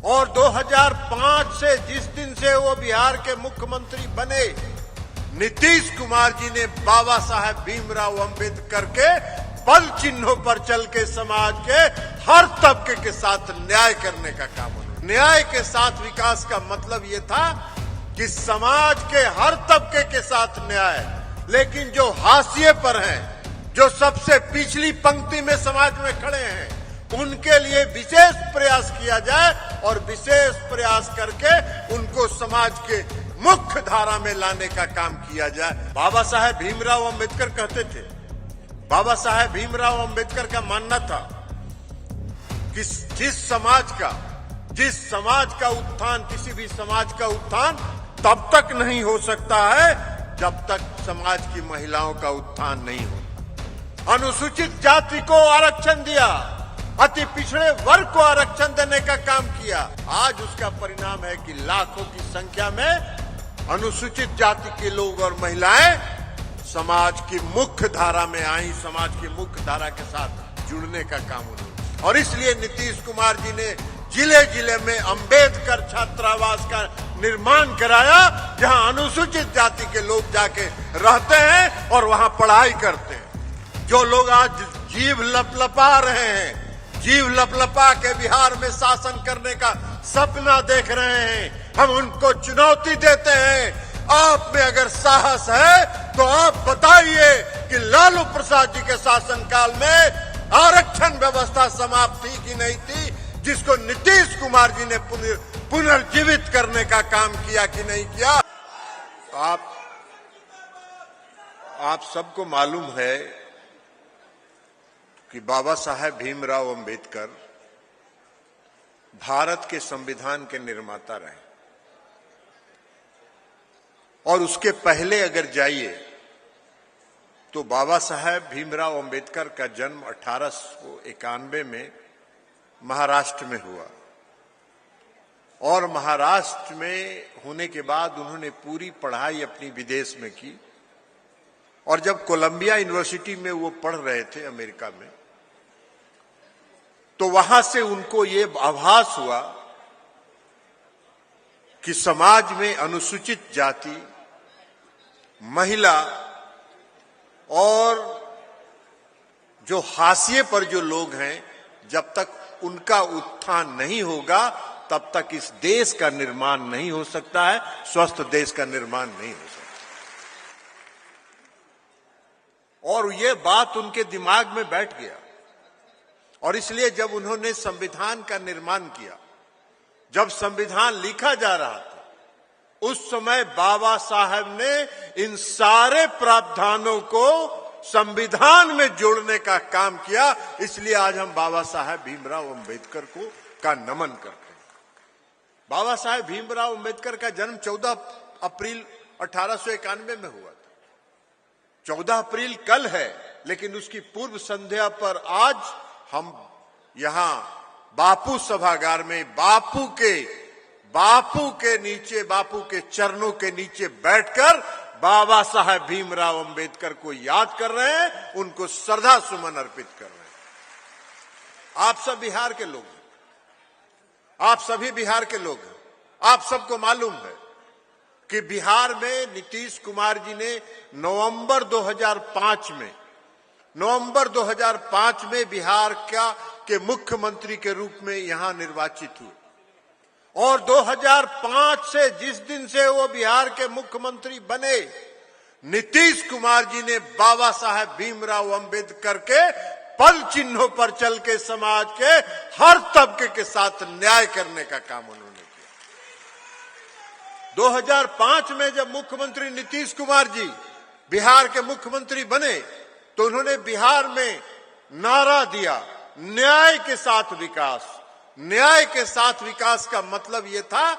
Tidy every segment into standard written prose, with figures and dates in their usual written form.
और 2005 से जिस दिन से वो बिहार के मुख्यमंत्री बने, नीतीश कुमार जी ने बाबा साहेब भीमराव अंबेडकर के पल चिन्हों पर चल के समाज के हर तबके के साथ न्याय करने का काम हुआ। न्याय के साथ विकास का मतलब ये था कि समाज के हर तबके के साथ न्याय, लेकिन जो हाशिए पर हैं, जो सबसे पिछली पंक्ति में समाज में खड़े हैं, उनके लिए विशेष प्रयास किया जाए और विशेष प्रयास करके उनको समाज के मुख्य धारा में लाने का काम किया जाए। बाबा साहेब भीमराव अंबेडकर कहते थे, बाबा साहेब भीमराव अंबेडकर का मानना था कि जिस समाज का उत्थान, किसी भी समाज का उत्थान तब तक नहीं हो सकता है जब तक समाज की महिलाओं का उत्थान नहीं हो। अनुसूचित जाति को आरक्षण दिया, अति पिछड़े वर्ग को आरक्षण देने का काम किया। आज उसका परिणाम है कि लाखों की संख्या में अनुसूचित जाति के लोग और महिलाएं समाज की मुख्य धारा में आई, समाज की मुख्य धारा के साथ जुड़ने का काम उन्होंने। और इसलिए नीतीश कुमार जी ने जिले जिले में अंबेडकर छात्रावास का निर्माण कराया, जहां अनुसूचित जाति के लोग जाके रहते हैं और वहां पढ़ाई करते हैं। जो लोग आज जीभ लपलपा रहे हैं, जीव लपलपा के बिहार में शासन करने का सपना देख रहे हैं, हम उनको चुनौती देते हैं। आप में अगर साहस है तो आप बताइए कि लालू प्रसाद जी के शासनकाल में आरक्षण व्यवस्था समाप्त थी कि नहीं थी, जिसको नीतीश कुमार जी ने पुनर्जीवित करने का काम किया कि नहीं किया। आप सबको मालूम है कि बाबा साहेब भीमराव अंबेडकर भारत के संविधान के निर्माता रहे, और उसके पहले अगर जाइए तो बाबा साहेब भीमराव अंबेडकर का जन्म 1891 में महाराष्ट्र में हुआ, और महाराष्ट्र में होने के बाद उन्होंने पूरी पढ़ाई अपनी विदेश में की। और जब कोलंबिया यूनिवर्सिटी में वो पढ़ रहे थे अमेरिका में, तो वहां से उनको ये आभास हुआ कि समाज में अनुसूचित जाति, महिला और जो हाशिए पर जो लोग हैं, जब तक उनका उत्थान नहीं होगा तब तक इस देश का निर्माण नहीं हो सकता है, स्वस्थ देश का निर्माण नहीं हो सकता। और ये बात उनके दिमाग में बैठ गया, और इसलिए जब उन्होंने संविधान का निर्माण किया, जब संविधान लिखा जा रहा था, उस समय बाबा साहब ने इन सारे प्रावधानों को संविधान में जोड़ने का काम किया। इसलिए आज हम बाबा साहब भीमराव अंबेडकर का नमन करते हैं। बाबा साहब भीमराव अंबेडकर का जन्म 14 अप्रैल 1891 में हुआ था। 14 अप्रैल कल है, लेकिन उसकी पूर्व संध्या पर आज हम यहां बापू सभागार में बापू के चरणों के नीचे बैठकर बाबा साहेब भीमराव अंबेडकर को याद कर रहे हैं, उनको श्रद्धा सुमन अर्पित कर रहे हैं। आप सब बिहार के लोग हैं, आप सभी बिहार के लोग हैं। आप सबको मालूम है कि बिहार में नीतीश कुमार जी ने नवंबर 2005 में बिहार के मुख्यमंत्री के रूप में यहां निर्वाचित हुए, और 2005 से जिस दिन से वो बिहार के मुख्यमंत्री बने, नीतीश कुमार जी ने बाबा साहेब भीमराव अंबेडकर के पल चिन्हों पर चल के समाज के हर तबके के साथ न्याय करने का काम उन्होंने किया। 2005 में जब मुख्यमंत्री नीतीश कुमार जी बिहार के मुख्यमंत्री बने, तो उन्होंने बिहार में नारा दिया, न्याय के साथ विकास। न्याय के साथ विकास का मतलब यह था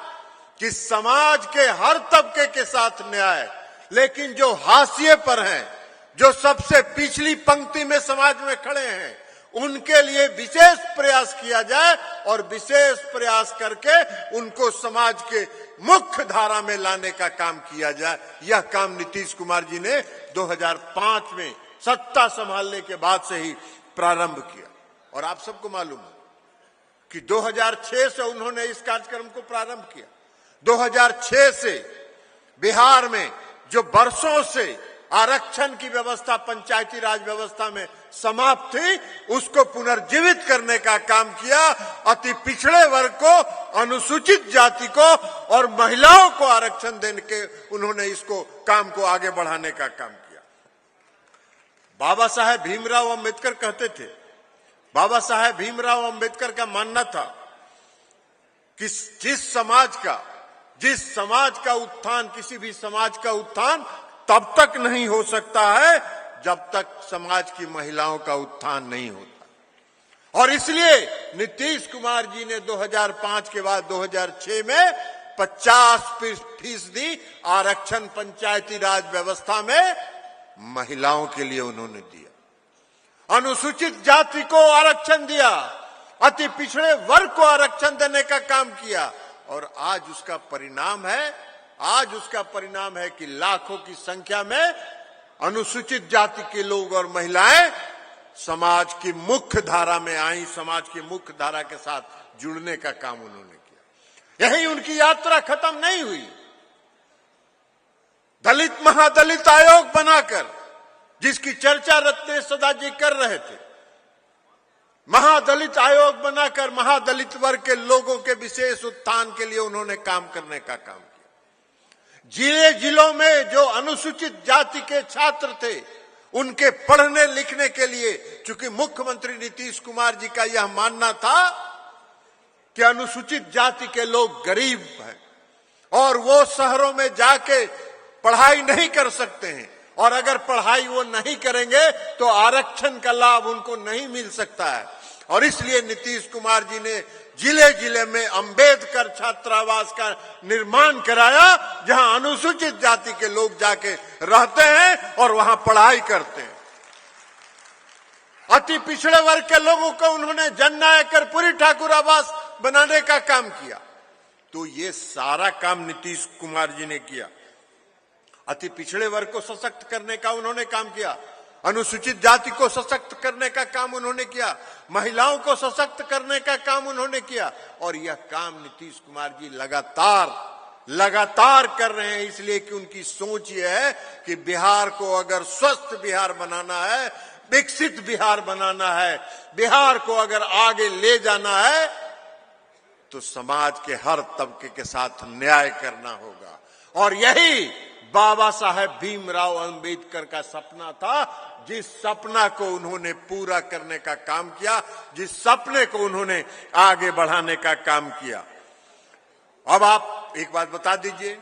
कि समाज के हर तबके के साथ न्याय, लेकिन जो हाशिए पर हैं, जो सबसे पिछली पंक्ति में समाज में खड़े हैं, उनके लिए विशेष प्रयास किया जाए और विशेष प्रयास करके उनको समाज के मुख्य धारा में लाने का काम किया जाए। यह काम नीतीश कुमार जी ने 2005 में सत्ता संभालने के बाद से ही प्रारंभ किया। और आप सबको मालूम है कि 2006 से उन्होंने इस कार्यक्रम को प्रारंभ किया। 2006 से बिहार में जो बरसों से आरक्षण की व्यवस्था पंचायती राज व्यवस्था में समाप्त थी, उसको पुनर्जीवित करने का काम किया। अति पिछड़े वर्ग को, अनुसूचित जाति को और महिलाओं को आरक्षण देने के उन्होंने इसको काम को आगे बढ़ाने का काम किया। बाबा साहेब भीमराव अंबेडकर कहते थे, बाबा साहेब भीमराव अंबेडकर का मानना था कि जिस समाज का उत्थान, किसी भी समाज का उत्थान तब तक नहीं हो सकता है जब तक समाज की महिलाओं का उत्थान नहीं होता। और इसलिए नीतीश कुमार जी ने 2005 के बाद 2006 में 50% आरक्षण पंचायती राज व्यवस्था में महिलाओं के लिए उन्होंने दिया। अनुसूचित जाति को आरक्षण दिया, अति पिछड़े वर्ग को आरक्षण देने का काम किया। और आज उसका परिणाम है कि लाखों की संख्या में अनुसूचित जाति के लोग और महिलाएं समाज की मुख्य धारा में आई, समाज की मुख्य धारा के साथ जुड़ने का काम उन्होंने किया। यही उनकी यात्रा खत्म नहीं हुई। दलित महादलित आयोग बनाकर, जिसकी चर्चा रत्नेश सदा जी कर रहे थे, महादलित आयोग बनाकर महादलित वर्ग के लोगों के विशेष उत्थान के लिए उन्होंने काम करने का काम किया। जिलों में जो अनुसूचित जाति के छात्र थे, उनके पढ़ने लिखने के लिए, चूंकि मुख्यमंत्री नीतीश कुमार जी का यह मानना था कि अनुसूचित जाति के लोग गरीब हैं और वो शहरों में जाके पढ़ाई नहीं कर सकते हैं, और अगर पढ़ाई वो नहीं करेंगे तो आरक्षण का लाभ उनको नहीं मिल सकता है। और इसलिए नीतीश कुमार जी ने जिले जिले में अंबेडकर छात्रावास का निर्माण कराया, जहां अनुसूचित जाति के लोग जाके रहते हैं और वहां पढ़ाई करते हैं। अति पिछड़े वर्ग के लोगों को उन्होंने जननायक कर्पूरी ठाकुर आवास बनाने का काम किया। तो ये सारा काम नीतीश कुमार जी ने किया। अति पिछड़े वर्ग को सशक्त करने का उन्होंने काम किया, अनुसूचित जाति को सशक्त करने का काम उन्होंने किया, महिलाओं को सशक्त करने का काम उन्होंने किया। और यह काम नीतीश कुमार जी लगातार कर रहे हैं, इसलिए कि उनकी सोच यह है कि बिहार को अगर स्वस्थ बिहार बनाना है, विकसित बिहार बनाना है, बिहार को अगर आगे ले जाना है, तो समाज के हर तबके के साथ न्याय करना होगा। और यही बाबा साहेब भीमराव अंबेडकर का सपना था, जिस सपना को उन्होंने पूरा करने का काम किया, जिस सपने को उन्होंने आगे बढ़ाने का काम किया। अब आप एक बात बता दीजिए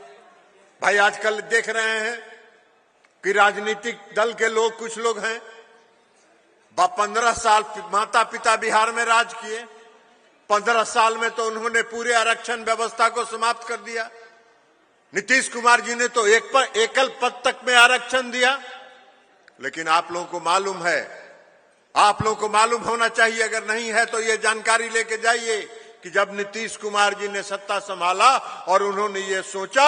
भाई, आजकल देख रहे हैं कि राजनीतिक दल के लोग, कुछ लोग हैं, 15 साल माता पिता बिहार में राज किए, 15 साल में तो उन्होंने पूरे आरक्षण व्यवस्था को समाप्त कर दिया। नीतीश कुमार जी ने तो एकल पद तक में आरक्षण दिया। लेकिन आप लोगों को मालूम है, आप लोगों को मालूम होना चाहिए, अगर नहीं है तो ये जानकारी लेके जाइए कि जब नीतीश कुमार जी ने सत्ता संभाला और उन्होंने ये सोचा,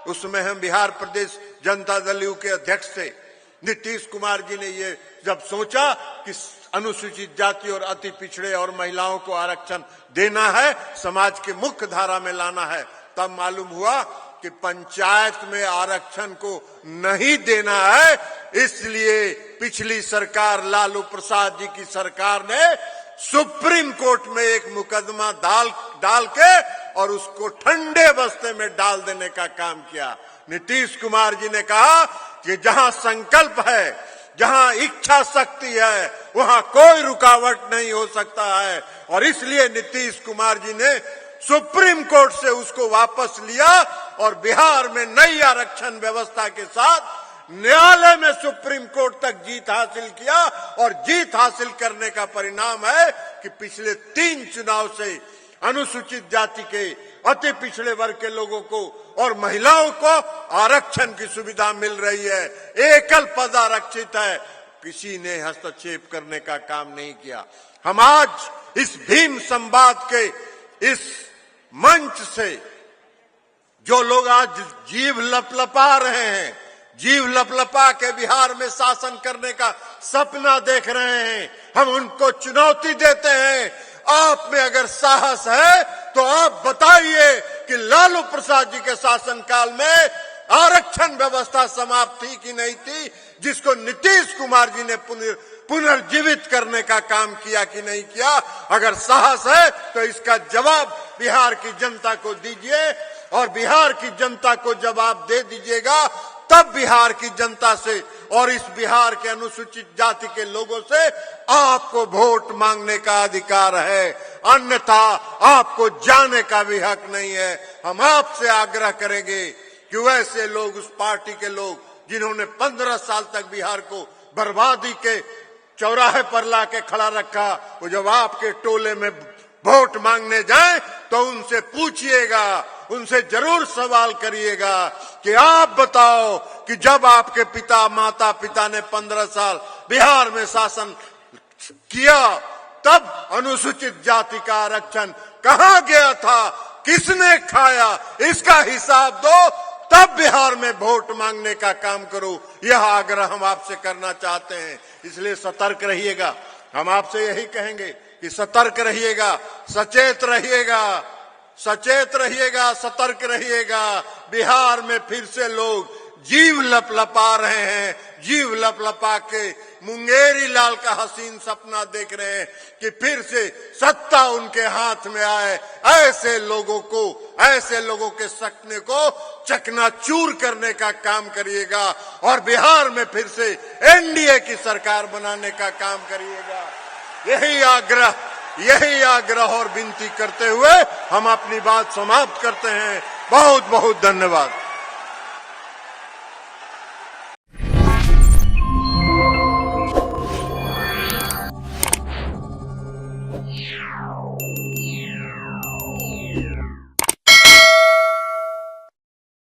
उसमें हम बिहार प्रदेश जनता दल यू के अध्यक्ष थे, नीतीश कुमार जी ने ये जब सोचा कि अनुसूचित जाति और अति पिछड़े और महिलाओं को आरक्षण देना है, समाज के मुख्य धारा में लाना है, तब मालूम हुआ कि पंचायत में आरक्षण को नहीं देना है। इसलिए पिछली सरकार, लालू प्रसाद जी की सरकार ने सुप्रीम कोर्ट में एक मुकदमा डाल के और उसको ठंडे बस्ते में डाल देने का काम किया। नीतीश कुमार जी ने कहा कि जहां संकल्प है, जहां इच्छा शक्ति है, वहां कोई रुकावट नहीं हो सकता है। और इसलिए नीतीश कुमार जी ने सुप्रीम कोर्ट से उसको वापस लिया और बिहार में नई आरक्षण व्यवस्था के साथ न्यायालय में सुप्रीम कोर्ट तक जीत हासिल किया। और जीत हासिल करने का परिणाम है कि पिछले 3 चुनाव से अनुसूचित जाति के, अति पिछड़े वर्ग के लोगों को और महिलाओं को आरक्षण की सुविधा मिल रही है। एकल पद आरक्षित है, किसी ने हस्तक्षेप करने का काम नहीं किया। हम आज इस भीम संवाद के इस मंच से जो लोग आज जीव लपलपा रहे हैं, जीव लपलपा के बिहार में शासन करने का सपना देख रहे हैं, हम उनको चुनौती देते हैं। आप में अगर साहस है तो आप बताइए कि लालू प्रसाद जी के शासनकाल में आरक्षण व्यवस्था समाप्त थी कि नहीं थी, जिसको नीतीश कुमार जी ने पुनर्जीवित करने का काम किया कि नहीं किया। अगर साहस है तो इसका जवाब बिहार की जनता को दीजिए, और बिहार की जनता को जवाब दे दीजिएगा तब बिहार की जनता से और इस बिहार के अनुसूचित जाति के लोगों से आपको वोट मांगने का अधिकार है, अन्यथा आपको जाने का भी हक नहीं है। हम आपसे आग्रह करेंगे कि वैसे लोग, उस पार्टी के लोग जिन्होंने 15 साल तक बिहार को बर्बादी के चौराहे पर लाके खड़ा रखा, वो जब आपके टोले में वोट मांगने जाएं तो उनसे पूछिएगा, उनसे जरूर सवाल करिएगा कि आप बताओ कि जब आपके पिता माता पिता ने 15 साल बिहार में शासन किया तब अनुसूचित जाति का आरक्षण कहां गया था, किसने खाया, इसका हिसाब दो, तब बिहार में वोट मांगने का काम करो। यह आग्रह हम आपसे करना चाहते हैं, इसलिए सतर्क रहिएगा। हम आपसे यही कहेंगे कि सतर्क रहिएगा, सचेत रहिएगा, सचेत रहिएगा, सतर्क रहिएगा। बिहार में फिर से लोग जीव लपलपा रहे हैं, जीव लपलपा के मुंगेरी लाल का हसीन सपना देख रहे हैं कि फिर से सत्ता उनके हाथ में आए। ऐसे लोगों को, ऐसे लोगों के सपने को चकनाचूर करने का काम करिएगा और बिहार में फिर से एनडीए की सरकार बनाने का काम करिएगा। यही आग्रह और विनती करते हुए हम अपनी बात समाप्त करते हैं। बहुत बहुत धन्यवाद।